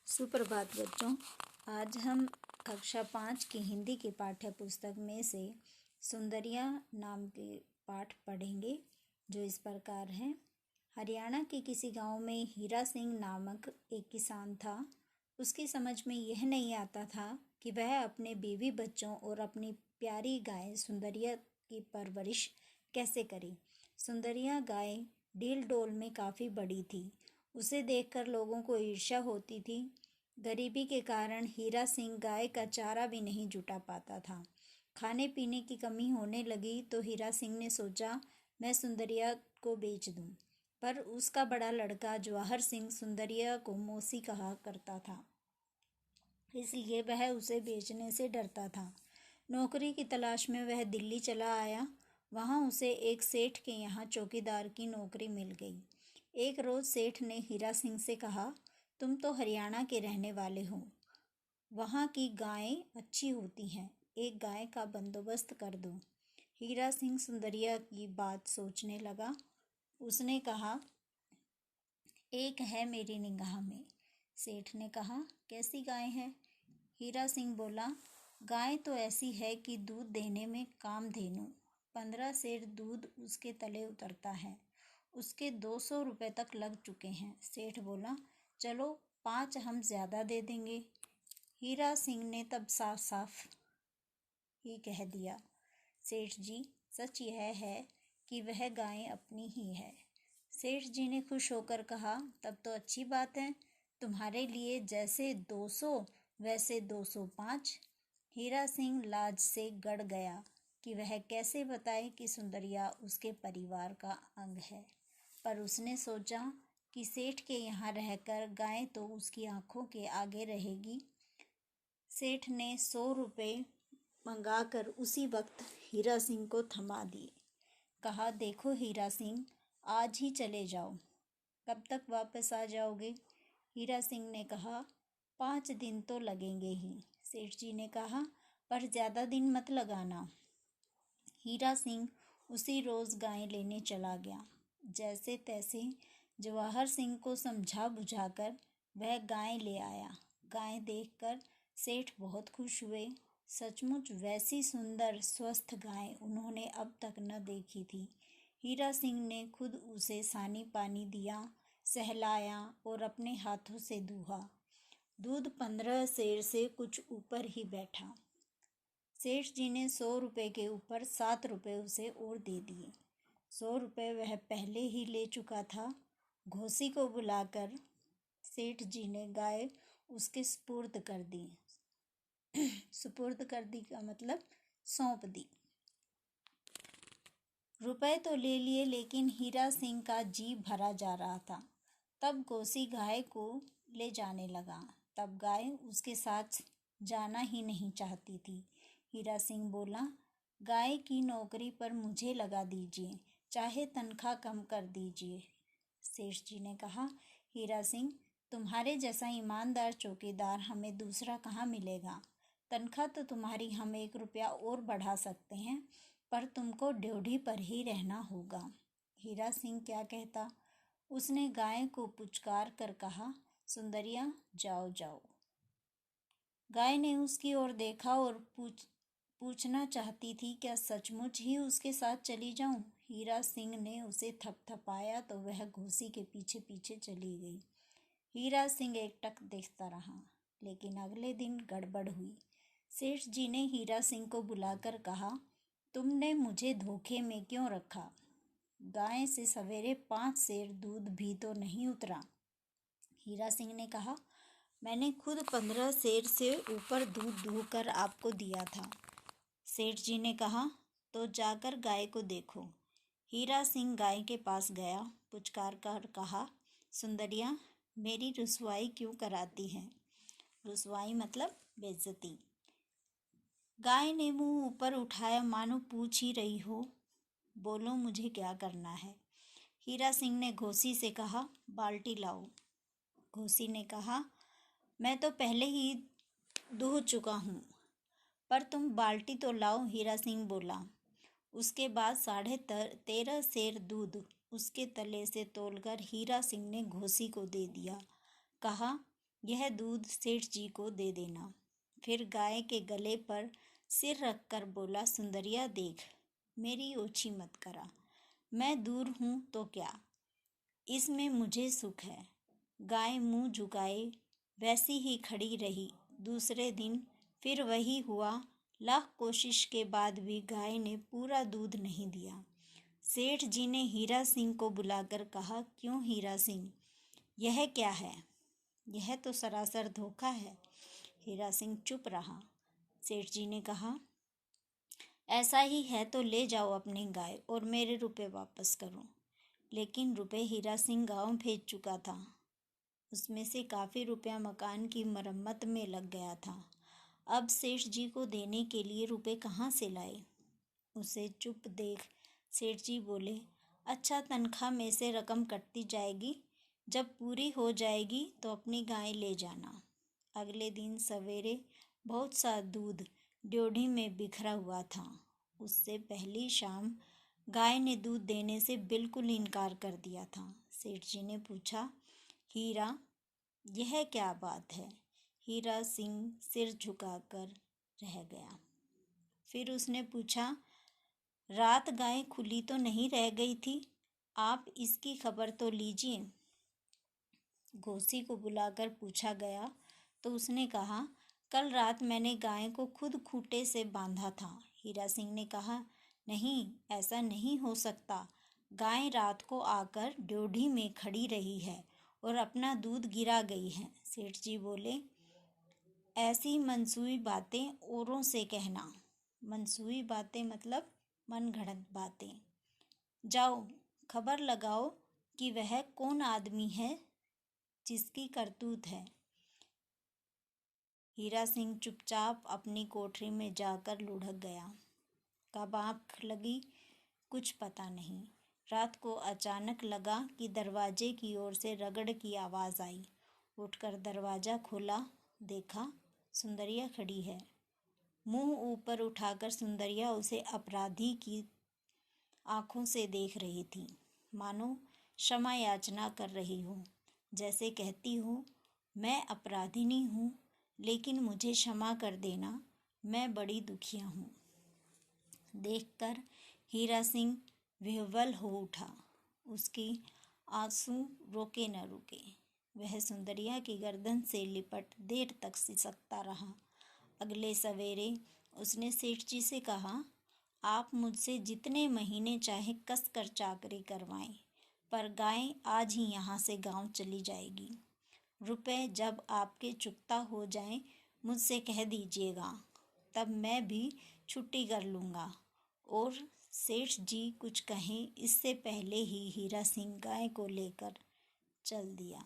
सुप्रभात बच्चों। आज हम कक्षा 5 की हिंदी की पाठ्य पुस्तक में से सुंदरिया नाम के पाठ पढ़ेंगे, जो इस प्रकार हैं। हरियाणा के किसी गांव में हीरा सिंह नामक एक किसान था। उसकी समझ में यह नहीं आता था कि वह अपने बीवी बच्चों और अपनी प्यारी गाय सुंदरिया की परवरिश कैसे करे। सुंदरिया गाय डील डोल में काफ़ी बड़ी थी। उसे देखकर लोगों को ईर्ष्या होती थी। गरीबी के कारण हीरा सिंह गाय का चारा भी नहीं जुटा पाता था। खाने पीने की कमी होने लगी तो हीरा सिंह ने सोचा, मैं सुंदरिया को बेच दूं। पर उसका बड़ा लड़का जवाहर सिंह सुंदरिया को मौसी कहा करता था, इसलिए वह उसे बेचने से डरता था। नौकरी की तलाश में वह दिल्ली चला आया। वहां उसे एक सेठ के यहाँ चौकीदार की नौकरी मिल गई। एक रोज़ सेठ ने हीरा सिंह से कहा, तुम तो हरियाणा के रहने वाले हो, वहाँ की गायें अच्छी होती हैं, एक गाय का बंदोबस्त कर दो। हीरा सिंह सुंदरिया की बात सोचने लगा। उसने कहा, एक है मेरी निगाह में। सेठ ने कहा, कैसी गाय है? हीरा सिंह बोला, गाय तो ऐसी है कि दूध देने में कामधेनु। 15 सेर दूध उसके तले उतरता है। उसके 200 रुपये तक लग चुके हैं। सेठ बोला, चलो 5 हम ज़्यादा दे देंगे। हीरा सिंह ने तब साफ साफ ही कह दिया, सेठ जी, सच यह है कि वह गाय अपनी ही है। सेठ जी ने खुश होकर कहा, तब तो अच्छी बात है, तुम्हारे लिए जैसे 200 वैसे 205। हीरा सिंह लाज से गड़ गया कि वह कैसे बताए कि सुंदरिया उसके परिवार का अंग है। पर उसने सोचा कि सेठ के यहाँ रहकर गाय तो उसकी आंखों के आगे रहेगी। सेठ ने 100 रुपये मंगाकर उसी वक्त हीरा सिंह को थमा दिए। कहा, देखो हीरा सिंह, आज ही चले जाओ। कब तक वापस आ जाओगे? हीरा सिंह ने कहा, 5 दिन तो लगेंगे ही। सेठ जी ने कहा, पर ज़्यादा दिन मत लगाना। हीरा सिंह उसी रोज़ गाय लेने चला गया। जैसे तैसे जवाहर सिंह को समझा बुझाकर वह गाय ले आया। गाय देखकर सेठ बहुत खुश हुए। सचमुच वैसी सुंदर स्वस्थ गाय उन्होंने अब तक न देखी थी। हीरा सिंह ने खुद उसे सानी पानी दिया, सहलाया और अपने हाथों से दूहा। दूध 15 सेर से कुछ ऊपर ही बैठा। सेठ जी ने 100 रुपये के ऊपर 7 रुपये उसे और दे दिए। 100 रुपये वह पहले ही ले चुका था। घोसी को बुलाकर सेठ जी ने गाय उसके सुपुर्द कर दी। सुपुर्द कर दी का मतलब सौंप दी। रुपए तो ले लिए, लेकिन हीरा सिंह का जी भरा जा रहा था। तब घोसी गाय को ले जाने लगा। तब गाय उसके साथ जाना ही नहीं चाहती थी। हीरा सिंह बोला, गाय की नौकरी पर मुझे लगा दीजिए, चाहे तनख्वाह कम कर दीजिए। सेठ जी ने कहा, हीरा सिंह, तुम्हारे जैसा ईमानदार चौकीदार हमें दूसरा कहाँ मिलेगा। तनख्वाह तो तुम्हारी हम 1 रुपया और बढ़ा सकते हैं, पर तुमको ड्योढ़ी पर ही रहना होगा। हीरा सिंह क्या कहता। उसने गाय को पुचकार कर कहा, सुंदरिया, जाओ जाओ। गाय ने उसकी ओर देखा और पूछना चाहती थी, क्या सचमुच ही उसके साथ चली जाऊं। हीरा सिंह ने उसे थपथपाया तो वह घोसी के पीछे पीछे चली गई। हीरा सिंह एकटक देखता रहा, लेकिन अगले दिन गड़बड़ हुई। सेठ जी ने हीरा सिंह को बुलाकर कहा, तुमने मुझे धोखे में क्यों रखा? गाय से सवेरे 5 सेर दूध भी तो नहीं उतरा। हीरा सिंह ने कहा, मैंने खुद 15 सेर से ऊपर दूध दूहकर आपको दिया था। सेठ जी ने कहा, तो जाकर गाय को देखो। हीरा सिंह गाय के पास गया, पुचकार कर कहा, सुंदरिया, मेरी रुसवाई क्यों कराती है? रुसवाई मतलब बेइज्जती। गाय ने मुंह ऊपर उठाया मानो पूछ ही रही हो, बोलो मुझे क्या करना है? हीरा सिंह ने घोसी से कहा, बाल्टी लाओ। घोसी ने कहा, मैं तो पहले ही दूह चुका हूँ, पर तुम बाल्टी तो लाओ। हीरा सिंह बोला। उसके बाद 13.5 सेर दूध उसके तले से तोलकर हीरा सिंह ने घोसी को दे दिया। कहा, यह दूध सेठ जी को दे देना। फिर गाय के गले पर सिर रखकर बोला, सुंदरिया देख, मेरी ओछी मत करा। मैं दूर हूँ तो क्या, इसमें मुझे सुख है। गाय मुंह झुकाए वैसी ही खड़ी रही। दूसरे दिन फिर वही हुआ। लाख कोशिश के बाद भी गाय ने पूरा दूध नहीं दिया। सेठ जी ने हीरा सिंह को बुलाकर कहा, क्यों हीरा सिंह, यह क्या है? यह तो सरासर धोखा है। हीरा सिंह चुप रहा। सेठ जी ने कहा, ऐसा ही है तो ले जाओ अपनी गाय और मेरे रुपए वापस करो। लेकिन रुपए हीरा सिंह गांव भेज चुका था। उसमें से काफ़ी रुपया मकान की मरम्मत में लग गया था। अब सेठ जी को देने के लिए रुपए कहाँ से लाए? उसे चुप देख सेठ जी बोले, अच्छा, तनख्वाह में से रकम कटती जाएगी, जब पूरी हो जाएगी तो अपनी गाय ले जाना। अगले दिन सवेरे बहुत सा दूध ड्योढ़ी में बिखरा हुआ था। उससे पहली शाम गाय ने दूध देने से बिल्कुल इनकार कर दिया था। सेठ जी ने पूछा, हीरा, यह क्या बात है? हीरा सिंह सिर झुकाकर रह गया। फिर उसने पूछा, रात गाय खुली तो नहीं रह गई थी? आप इसकी खबर तो लीजिए। घोसी को बुलाकर पूछा गया तो उसने कहा, कल रात मैंने गाय को खुद खूंटे से बांधा था। हीरा सिंह ने कहा, नहीं, ऐसा नहीं हो सकता। गाय रात को आकर ड्योढ़ी में खड़ी रही है और अपना दूध गिरा गई है। सेठ जी बोले, ऐसी मनसूई बातें औरों से कहना। मनसूई बातें मतलब मनगढ़ंत बातें। जाओ खबर लगाओ कि वह कौन आदमी है जिसकी करतूत है। हीरा सिंह चुपचाप अपनी कोठरी में जाकर लुढ़क गया। कब आँख लगी कुछ पता नहीं। रात को अचानक लगा कि दरवाजे की ओर से रगड़ की आवाज़ आई। उठकर दरवाज़ा खोला, देखा सुंदरिया खड़ी है। मुंह ऊपर उठाकर सुंदरिया उसे अपराधी की आंखों से देख रही थी, मानो क्षमा याचना कर रही हो। जैसे कहती हो, मैं अपराधिनी हूँ, लेकिन मुझे क्षमा कर देना, मैं बड़ी दुखिया हूँ। देखकर हीरा सिंह विह्वल हो उठा। उसकी आंसू रोके न रुके। वह सुंदरिया की गर्दन से लिपट देर तक सिसकता रहा। अगले सवेरे उसने सेठ जी से कहा, आप मुझसे जितने महीने चाहे कस कर चाकरी करवाएं, पर गाय आज ही यहाँ से गांव चली जाएगी। रुपए जब आपके चुकता हो जाएं, मुझसे कह दीजिएगा, तब मैं भी छुट्टी कर लूँगा। और सेठ जी कुछ कहें इससे पहले ही हीरा सिंह गाय को लेकर चल दिया।